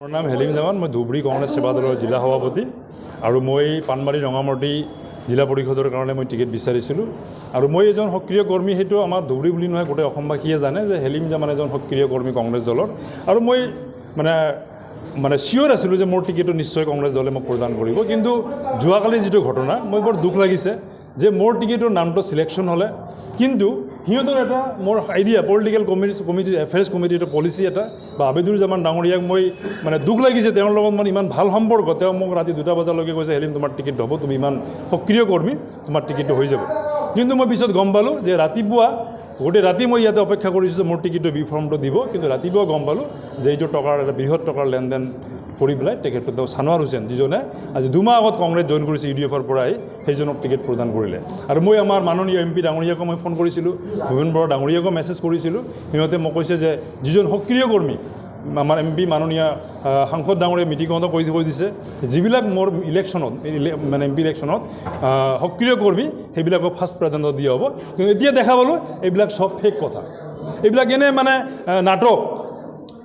মোৰ নাম হেলিম জামান। মই ধুবুৰী কংগ্ৰেছ সেৱা দলৰ জিলা সভাপতি আৰু মই পানবাৰী ৰঙামাটি জিলা পৰিষদৰ কাৰণে মই টিকেট বিচাৰিছিলোঁ আৰু মই এজন সক্ৰিয় কৰ্মী। সেইটো আমাৰ ধুবুৰী বুলি নহয়, গোটেই অসমবাসীয়ে জানে যে হেলিম জামান এজন সক্ৰিয় কৰ্মী কংগ্ৰেছ দলৰ। আৰু মই মানে চিয়'ৰ আছিলোঁ যে মোৰ টিকেটটো নিশ্চয় কংগ্ৰেছ দলে মোক প্ৰদান কৰিব। কিন্তু যোৱাকালি যিটো ঘটনা, মই বৰ দুখ লাগিছে যে মোৰ টিকেটৰ নামটো চিলেকশ্যন হ'লে, কিন্তু সিহঁতৰ এটা মোৰ আইডিয়া পলিটিকেল কমিটি এফেয়াৰ্ছ কমিটিৰ পলিচি এটা বা আবেদুৰ জামান ডাঙৰীয়াক মই দুখ লাগিছে। তেওঁৰ লগত মোৰ ইমান ভাল সম্পৰ্ক। তেওঁ মোক ৰাতি 2টা বজালৈকে কৈছে, হেলিম তোমাৰ টিকেট হ'ব, তুমি ইমান সক্ৰিয় কৰ্মী, তোমাৰ টিকেটটো হৈ যাব। কিন্তু মই পিছত গম পালোঁ যে ৰাতিপুৱা গোটেই ৰাতি মই ইয়াতে অপেক্ষা কৰিছোঁ যে মোৰ টিকেটৰ বি ফৰ্মটো দিব। কিন্তু ৰাতিপুৱা গম পালোঁ যে এইটো টকাৰ এটা বৃহৎ টকাৰ লেনদেন কৰি পেলাই তেখেতটো তেওঁ ছানৱাৰ হুছেইন, যিজনে আজি 2 মাহ আগত কংগ্ৰেছ জইন কৰিছে UDFৰ পৰা আহি, সেইজনক টিকেট প্ৰদান কৰিলে। আৰু মই আমাৰ মাননীয় MP ডাঙৰীয়াকো মই ফোন কৰিছিলোঁ, ভূপেন বৰা ডাঙৰীয়াকো মেছেজ কৰিছিলোঁ। সিহঁতে মোক কৈছে যে যিজন সক্ৰিয় কৰ্মী আমাৰ MP মাননীয় সাংসদ ডাঙৰীয়া মিটিঙতো কৈ দিছে, যিবিলাক মোৰ ইলেকশ্যনত MP ইলেকশ্যনত সক্ৰিয় কৰ্মী সেইবিলাকক ফাৰ্ষ্ট প্ৰাধান্য দিয়া হ'ব। কিন্তু এতিয়া দেখা পালোঁ এইবিলাক চব ফেক কথা, এইবিলাক এনে নাটক,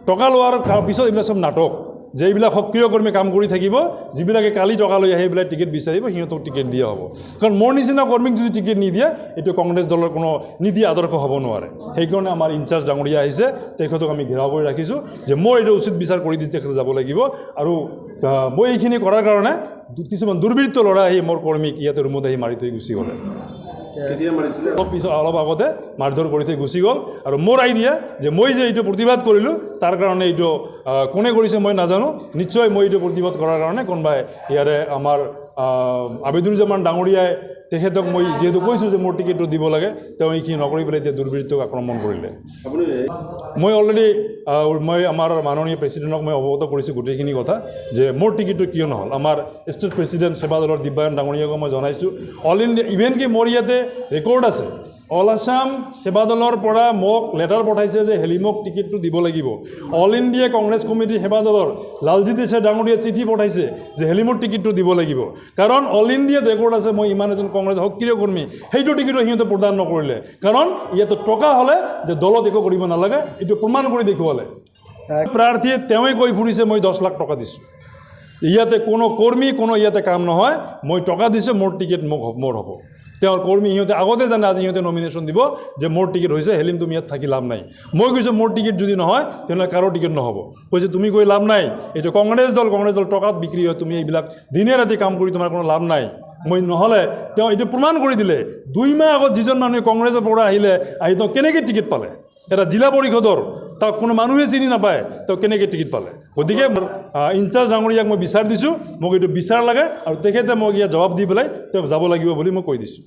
টকা লোৱাৰ পিছত এইবিলাক চব নাটক। যে এইবিলাক সক্ৰিয় কৰ্মী কাম কৰি থাকিব, যিবিলাকে কালি টকা লৈ আহি এইবিলাক টিকেট বিচাৰিব, সিহঁতক টিকেট দিয়া হ'ব। কাৰণ মোৰ নিচিনা কৰ্মীক যদি টিকেট নিদিয়ে, এইটো কংগ্ৰেছ দলৰ কোনো নীতি আদৰ্শ হ'ব নোৱাৰে। সেইকাৰণে আমাৰ ইনচাৰ্জ ডাঙৰীয়া আহিছে, তেখেতক আমি ঘেৰাও কৰি ৰাখিছোঁ যে মই এইটো উচিত বিচাৰ কৰি দি তেখেতে যাব লাগিব। আৰু মই এইখিনি কৰাৰ কাৰণে কিছুমান দুৰ্বৃত্ত ল'ৰা আহি মোৰ কৰ্মীক ইয়াতে ৰুমত আহি মাৰি থৈ গুচি গ'লে। অলপ আগতে মাৰধৰ কৰি থৈ গুচি গ'ল। আৰু মোৰ আইডিয়া যে মই যে এইটো প্ৰতিবাদ কৰিলোঁ, তাৰ কাৰণে এইটো কোনে কৰিছে মই নাজানো। নিশ্চয় মই এইটো প্ৰতিবাদ কৰাৰ কাৰণে কোনোবাই ইয়াৰে আমাৰ আবেদুৰ জামান ডাঙৰীয়াই তেখেতক মই যিহেতু কৈছোঁ যে মোৰ টিকেটটো দিব লাগে, তেওঁ এইখিনি নকৰি পেলাই এতিয়া দুৰ্বৃত্তক আক্ৰমণ কৰিলে। মই অলৰেডি মই আমাৰ মাননীয় প্ৰেছিডেণ্টক মই অৱগত কৰিছোঁ গোটেইখিনি কথা, যে মোৰ টিকেটটো কিয় নহ'ল। আমাৰ ষ্টেট প্ৰেছিডেণ্ট সেৱা দলৰ দিব্যায়ন ডাঙৰীয়াকো মই জনাইছোঁ। অল ইণ্ডিয়া ইভেন কি মোৰ ইয়াতে ৰেকৰ্ড আছে, অল আছাম সেৱা দলৰ পৰা মোক লেটাৰ পঠাইছে যে হেলিমক টিকেটটো দিব লাগিব। অল ইণ্ডিয়া কংগ্ৰেছ কমিটি সেৱা দলৰ লালজিৎ দেশাই ডাঙৰীয়া চিঠি পঠাইছে যে হেলিমৰ টিকেটটো দিব লাগিব। কাৰণ অল ইণ্ডিয়াত ৰেকৰ্ড আছে মই ইমান এজন কংগ্ৰেছ সক্ৰিয় কৰ্মী, সেইটো টিকেটো সিহঁতে প্ৰদান নকৰিলে। কাৰণ ইয়াতে টকা হ'লে যে দলত একো কৰিব নালাগে, এইটো প্ৰমাণ কৰি দেখুৱালে। প্ৰাৰ্থীয়ে তেওঁৱে কৈ ফুৰিছে মই 10 লাখ টকা দিছোঁ। ইয়াতে কোনো কৰ্মী কোনো ইয়াতে কাম নহয়, মই টকা দিছোঁ, মোৰ টিকেট মোৰ হ'ব। তেওঁৰ কৰ্মী সিহঁতে আগতে জানে, আজি সিহঁতে নমিনেশ্যন দিব যে মোৰ টিকেট হৈছে, হেলিম তুমি ইয়াত থাকি লাভ নাই। মই কৈছোঁ মোৰ টিকেট যদি নহয় তেনেহ'লে কাৰো টিকেট নহ'ব। কৈছে তুমি কৈ লাভ নাই, এইটো কংগ্ৰেছ দল টকাত বিক্ৰী হয়, তুমি এইবিলাক দিনে ৰাতি কাম কৰি তোমাৰ কোনো লাভ নাই। মই নহ'লে তেওঁ এইটো প্ৰমাণ কৰি দিলে। 2 মাহ আগত যিজন মানুহে কংগ্ৰেছৰ পৰা আহি তেওঁ কেনেকৈ টিকেট পালে, এটা জিলা পৰিষদৰ, তাক কোনো মানুহে চিনি নাপায়, তেওঁ কেনেকৈ টিকেট পালে। গতিকে ইনচাৰ্জ ডাঙৰীয়াক মই বিচাৰ দিছোঁ, মোক এইটো বিচাৰ লাগে আৰু তেখেতে মোক ইয়াত জবাব দি পেলাই তেওঁক যাব লাগিব বুলি মই কৈ দিছোঁ।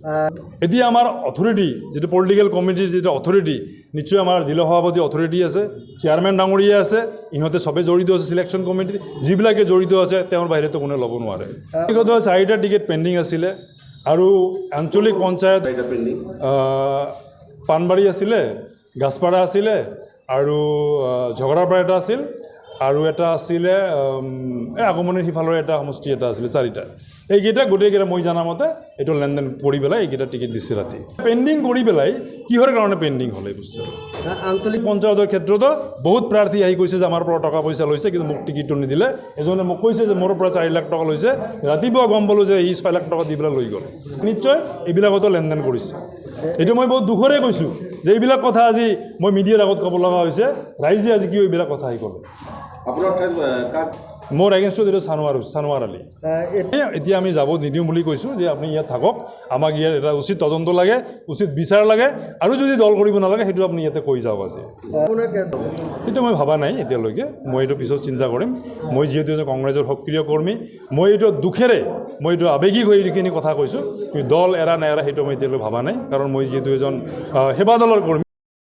এতিয়া আমাৰ অথৰিটি যিটো পলিটিকেল কমিটিৰ যিটো অথৰিটি, নিশ্চয় আমাৰ জিলা সভাপতি অথৰিটি আছে, চেয়াৰমেন ডাঙৰীয়া আছে, ইহঁতে চবেই জড়িত আছে চিলেকশ্যন কমিটিত। যিবিলাকে জড়িত আছে তেওঁৰ বাহিৰেতো কোনে ল'ব নোৱাৰে। ব্যক্তিগত 4টা টিকেট পেণ্ডিং আছিলে আৰু আঞ্চলিক পঞ্চায়ত পানবাৰী আছিলে, গাছপাৰা আছিলে আৰু ঝগৰাপাৰা এটা আছিল আৰু এটা আছিলে আগমনিৰ সিফালৰ এটা সমষ্টি এটা আছিলে। 4টা এইকেইটা গোটেইকেইটা মই জানামতে এইটো লেনদেন কৰি পেলাই এইকেইটা টিকেট দিছে ৰাতি। পেণ্ডিং কৰি পেলাই কিহৰ কাৰণে পেণ্ডিং হ'ল এই বস্তুটো? আঞ্চলিক পঞ্চায়তৰ ক্ষেত্ৰতো বহুত প্ৰাৰ্থী আহি কৈছে যে আমাৰ পৰা টকা পইচা লৈছে, কিন্তু মোক টিকেটটো নিদিলে। এজনে মোক কৈছে যে মোৰ পৰা 4 লাখ টকা লৈছে, ৰাতিপুৱা গম পালোঁ যে ই 6 লাখ টকা দি পেলাই লৈ গ'ল। নিশ্চয় এইবিলাকতো লেনদেন কৰিছে। এইটো মই বহুত দুখৰে কৈছোঁ যে এইবিলাক কথা আজি মই মিডিয়াৰ আগত ক'ব লগা হৈছে। ৰাইজে আজি কিয় এইবিলাক কথা আহি ক'লে? মোৰ এগেইনষ্টত এইটো ছানৱাৰ আলী। এতিয়া আমি যাব নিদিওঁ বুলি কৈছোঁ যে আপুনি ইয়াত থাকক, আমাক ইয়াত এটা উচিত তদন্ত লাগে, উচিত বিচাৰ লাগে, আৰু যদি দল কৰিব নালাগে সেইটো আপুনি ইয়াতে কৈ যাওক। আজি সেইটো মই ভবা নাই এতিয়ালৈকে, মই এইটো পিছত চিন্তা কৰিম। মই যিহেতু এজন কংগ্ৰেছৰ সক্ৰিয় কৰ্মী, মই এইটো দুখেৰে মই এইটো আৱেগিক হৈ এইখিনি কথা কৈছোঁ। কিন্তু দল এৰা নেৰা সেইটো মই এতিয়ালৈ ভবা নাই, কাৰণ মই যিহেতু এজন সেৱা দলৰ কৰ্মী।